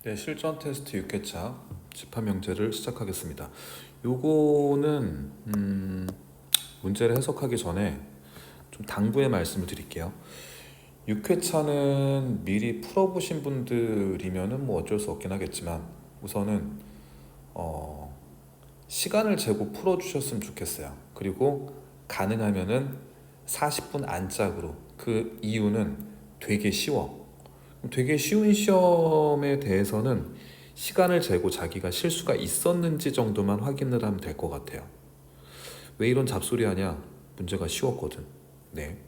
네, 실전 테스트 6회차 집합명제를 시작하겠습니다. 요거는 문제를 해석하기 전에 좀 당부의 말씀을 드릴게요. 6회차는 미리 풀어보신 분들이면은 뭐 어쩔 수 없긴 하겠지만 우선은 어, 시간을 재고 풀어주셨으면 좋겠어요. 그리고 가능하면은 40분 안짝으로. 그 이유는 되게 쉬워. 되게 쉬운 시험에 대해서는 시간을 재고 자기가 실수가 있었는지 정도만 확인을 하면 될 것 같아요. 왜 이런 잡소리 하냐? 문제가 쉬웠거든. 네.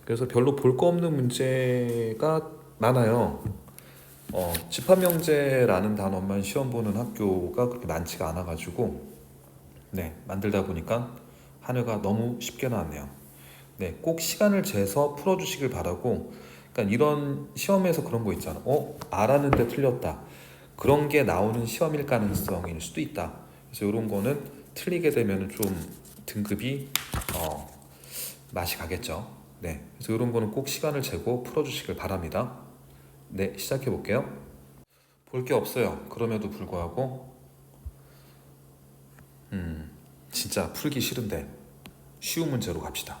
그래서 별로 볼 거 없는 문제가 많아요. 집합명제라는 단어만 시험 보는 학교가 그렇게 많지가 않아가지고, 네, 만들다 보니까 한 해가 너무 쉽게 나왔네요. 네, 꼭 시간을 재서 풀어주시길 바라고. 그러니까 이런 시험에서 그런 거 있잖아. 알았는데 틀렸다. 그런 게 나오는 시험일 가능성일 수도 있다. 그래서 이런 거는 틀리게 되면 좀 등급이 어, 맛이 가겠죠. 네, 그래서 이런 거는 꼭 시간을 재고 풀어주시길 바랍니다. 네, 시작해 볼게요. 볼 게 없어요. 그럼에도 불구하고 진짜 풀기 싫은데 쉬운 문제로 갑시다.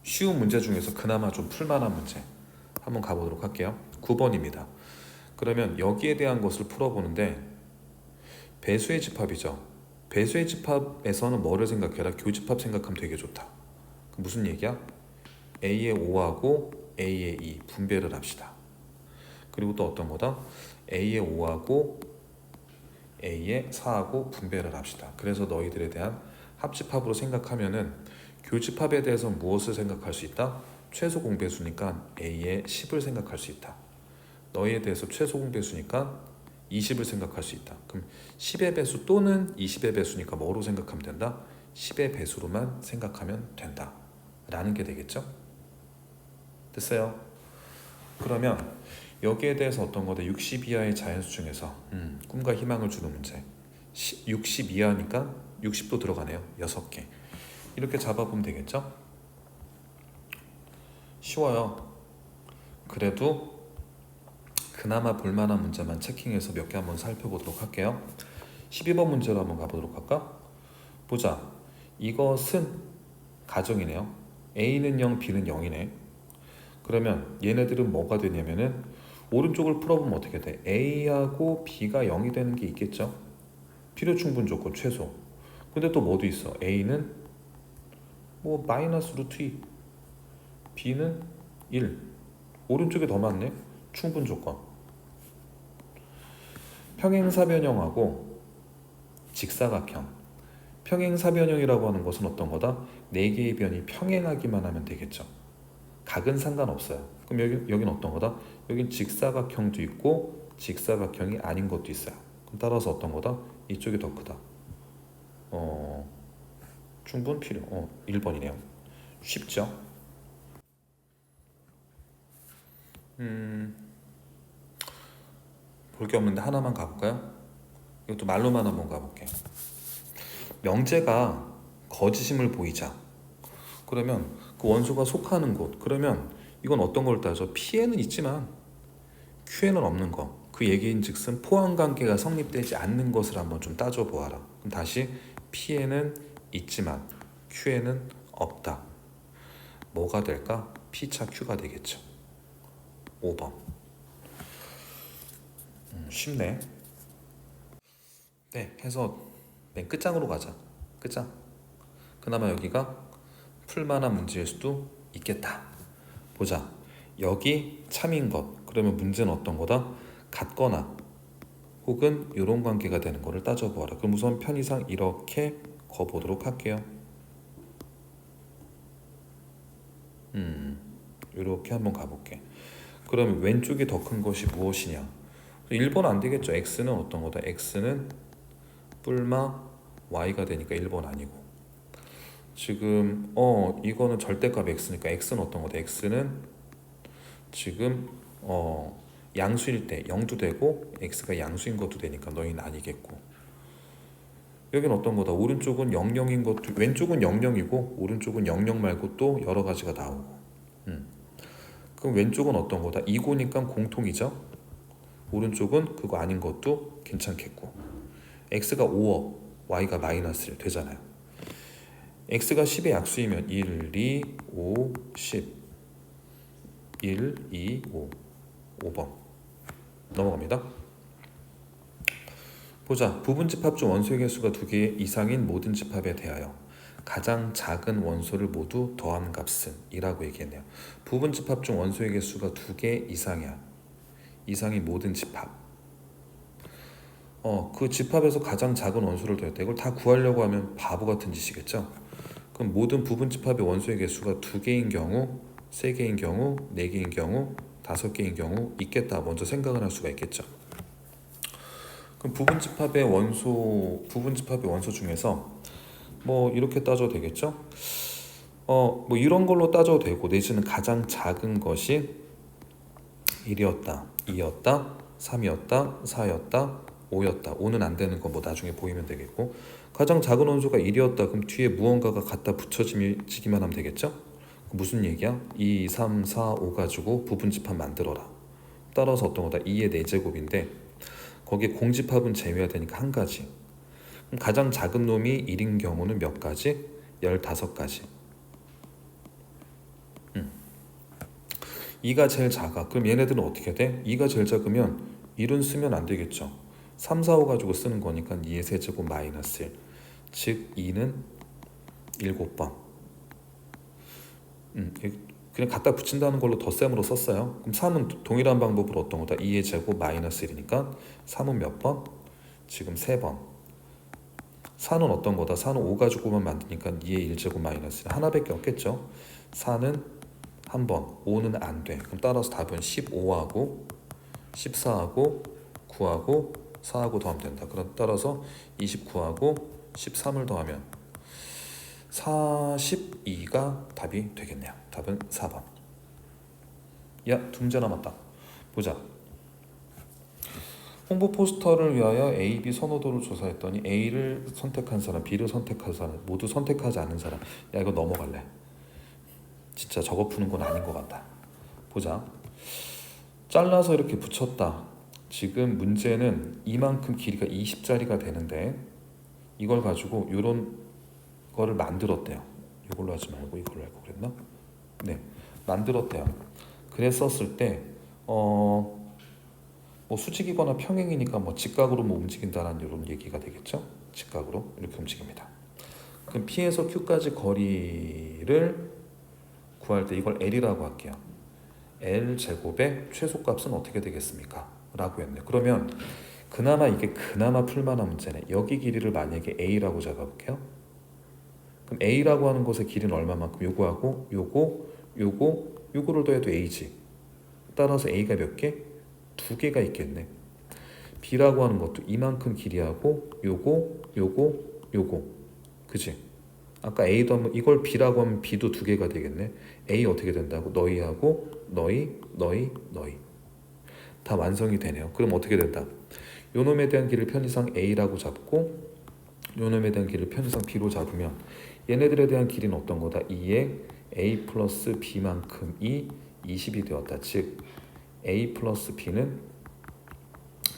쉬운 문제 중에서 그나마 좀 풀만한 문제 한번 가보도록 할게요. 9번입니다. 그러면 여기에 대한 것을 풀어보는데 배수의 집합이죠. 배수의 집합에서는 뭐를 생각해라? 교집합 생각하면 되게 좋다. 무슨 얘기야? A의 5하고 A의 2 분배를 합시다. 그리고 또 어떤 거다? A의 5하고 A의 4하고 분배를 합시다. 그래서 너희들에 대한 합집합으로 생각하면은 교집합에 대해서 무엇을 생각할 수 있다? 최소 공배수니까 A의 10을 생각할 수 있다. 너희에 대해서 최소 공배수니까 20을 생각할 수 있다. 그럼 10의 배수 또는 20의 배수니까 뭐로 생각하면 된다? 10의 배수로만 생각하면 된다. 라는 게 되겠죠? 됐어요? 그러면 여기에 대해서 어떤 거다? 60 이하의 자연수 중에서 꿈과 희망을 주는 문제. 60 이하니까 60도 들어가네요. 6개. 이렇게 잡아보면 되겠죠? 쉬워요. 그래도 그나마 볼만한 문제만 체킹해서 몇 개 한번 살펴보도록 할게요. 12번 문제로 한번 가보도록 할까? 보자. 이것은 가정이네요. A는 0, B는 0이네. 그러면 얘네들은 뭐가 되냐면은 오른쪽을 풀어보면 어떻게 돼? A하고 B가 0이 되는 게 있겠죠? 필요 충분 조건 최소. 근데 또 뭐도 있어? A는 뭐 마이너스 루트 2, B는 1. 오른쪽에 더 많네? 충분 조건. 평행사변형하고 직사각형. 평행사변형이라고 하는 것은 어떤 거다? 네 개의 변이 평행하기만 하면 되겠죠. 각은 상관없어요. 그럼 여기는 어떤 거다? 여긴 직사각형도 있고 직사각형이 아닌 것도 있어요. 그럼 따라서 어떤 거다? 이쪽이 더 크다. 충분 필요. 1번이네요. 쉽죠? 볼 게 없는데 하나만 가볼까요? 이것도 말로만 한번 가볼게. 명제가 거짓임을 보이자. 그러면 그 원소가 속하는 곳. 그러면 이건 어떤 걸 따져? P에는 있지만 Q에는 없는 거. 그 얘기인즉슨 포함관계가 성립되지 않는 것을 한번 좀 따져보아라. 그럼 다시 P에는 있지만 Q에는 없다. 뭐가 될까? P차 Q가 되겠죠. 5번. 쉽네. 네, 해서 맨 끝장으로 가자. 끝장. 그나마 여기가 풀만한 문제일 수도 있겠다. 보자. 여기 참인 것. 그러면 문제는 어떤 거다? 같거나 혹은 이런 관계가 되는 거를 따져보아라. 그럼 우선 편의상 이렇게 거보도록 할게요. 이렇게 한번 가볼게. 그러면 왼쪽이 더 큰 것이 무엇이냐? 1번 안 되겠죠. x는 어떤 거다? x는 뿔마 y가 되니까 1번 아니고. 지금 이거는 절대값 x니까 x는 어떤 거다? x는 지금 양수일 때 0도 되고 x가 양수인 것도 되니까 너희는 아니겠고. 여기는 어떤 거다? 오른쪽은 00인 것도, 왼쪽은 00이고 오른쪽은 00 말고 또 여러 가지가 나오고. 그럼 왼쪽은 어떤 거다? 2고니까 공통이죠. 오른쪽은 그거 아닌 것도 괜찮겠고. x가 5억, y가 마이너스 1 되잖아요. x가 10의 약수이면 1, 2, 5, 10 1, 2, 5 5번 넘어갑니다. 보자. 부분집합 중 원소의 개수가 2개 이상인 모든 집합에 대하여 가장 작은 원소를 모두 더한 값은 이라고 얘기했네요. 부분집합 중 원소의 개수가 2개 이상이야. 이상인 모든 집합. 그 집합에서 가장 작은 원소를 더했다. 이걸 다 구하려고 하면 바보 같은 짓이겠죠. 그럼 모든 부분집합의 원소의 개수가 2개인 경우, 3개인 경우, 4개인 경우, 5개인 경우 있겠다. 먼저 생각을 할 수가 있겠죠. 그럼 부분집합의 원소 중에서 뭐 이렇게 따져도 되겠죠. 뭐 이런 걸로 따져도 되고, 내지는 가장 작은 것이 1이었다, 2였다, 3이었다, 4였다, 5였다. 5는 안 되는 건 뭐 나중에 보이면 되겠고, 가장 작은 원소가 1이었다. 그럼 뒤에 무언가가 갖다 붙여지기만 하면 되겠죠. 무슨 얘기야? 2, 3, 4, 5 가지고 부분집합 만들어라. 따라서 어떤 거다? 2의 4제곱인데 거기에 공집합은 제외해야 되니까 한 가지. 그럼 가장 작은 놈이 1인 경우는 몇 가지? 15가지. 2가 제일 작아. 그럼 얘네들은 어떻게 돼? 2가 제일 작으면 1은 쓰면 안 되겠죠. 3, 4, 5 가지고 쓰는 거니까 2의 세제곱 마이너스 1. 즉 2는 7번. 그냥 갖다 붙인다는 걸로 덧셈으로 썼어요. 그럼 3은 동일한 방법으로 어떤 거다? 2의 제곱 마이너스 1이니까 3은 몇 번? 지금 3번. 4는 어떤 거다? 4는 5 가지고만 만드니까 2의 1제곱 마이너스 1 하나밖에 없겠죠. 4는 한 번, 5는 안 돼. 그럼 따라서 답은 15하고 14하고 9하고 4하고 더하면 된다. 그럼 따라서 29하고 13을 더하면 42가 답이 되겠네요. 답은 4번. 야, 두 문제 남았다. 보자. 홍보 포스터를 위하여 A, B 선호도를 조사했더니 A를 선택한 사람, B를 선택한 사람, 모두 선택하지 않은 사람. 야, 이거 넘어갈래. 진짜 저거 푸는 건 아닌 것 같다. 보자. 잘라서 이렇게 붙였다. 지금 문제는 이만큼 길이가 20짜리가 되는데 이걸 가지고 이런 거를 만들었대요. 이걸로 하지 말고 이걸로 할 거 그랬나? 네, 만들었대요. 그랬었을 때 뭐 수직이거나 평행이니까 뭐 직각으로 뭐 움직인다는 이런 얘기가 되겠죠. 직각으로 이렇게 움직입니다. 그럼 P에서 Q까지 거리를 구할 때 이걸 L이라고 할게요. L 제곱의 최소값은 어떻게 되겠습니까? 라고 했네요. 그러면 그나마 풀만한 문제네. 여기 길이를 만약에 A라고 잡아볼게요. 그럼 A라고 하는 곳의 길이는 얼마만큼? 요거하고 요거를 더해도 A지. 따라서 A가 몇 개? 2개가 있겠네. B라고 하는 것도 이만큼 길이하고 요거 그치? 아까 A도 하면 이걸 B라고 하면 B도 2개가 되겠네. A 어떻게 된다고? 너희하고 너희 다 완성이 되네요. 그럼 어떻게 된다? 요놈에 대한 길을 편의상 A라고 잡고 요놈에 대한 길을 편의상 B로 잡으면 얘네들에 대한 길이는 어떤 거다? 2의 A 플러스 B만큼이 20이 되었다. 즉 A 플러스 B는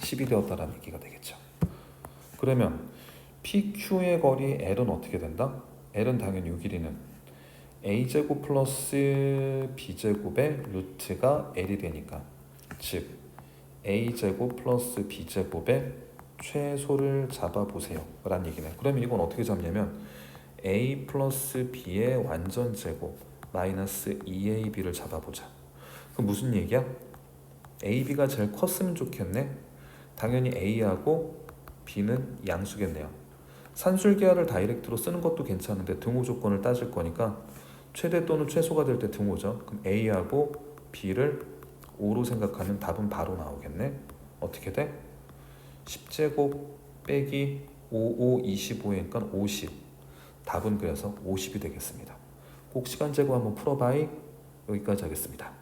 10이 되었다라는 얘기가 되겠죠. 그러면 PQ의 거리 L은 어떻게 된다? L은 당연히 이 길이는 A제곱 플러스 B제곱의 루트가 L이 되니까 즉 A제곱 플러스 B제곱의 최소를 잡아보세요 라는 얘기네. 그러면 이건 어떻게 잡냐면 A 플러스 B의 완전제곱 마이너스 2AB를 잡아보자. 그럼 무슨 얘기야? AB가 제일 컸으면 좋겠네. 당연히 A하고 B는 양수겠네요. 산술계화를 다이렉트로 쓰는 것도 괜찮은데 등호 조건을 따질 거니까 최대 또는 최소가 될 때 등호죠. 그럼 A하고 B를 5로 생각하면 답은 바로 나오겠네. 어떻게 돼? 10제곱 빼기 5, 25니까 50. 답은 그래서 50이 되겠습니다. 꼭 시간 제거 한번 풀어봐이. 여기까지 하겠습니다.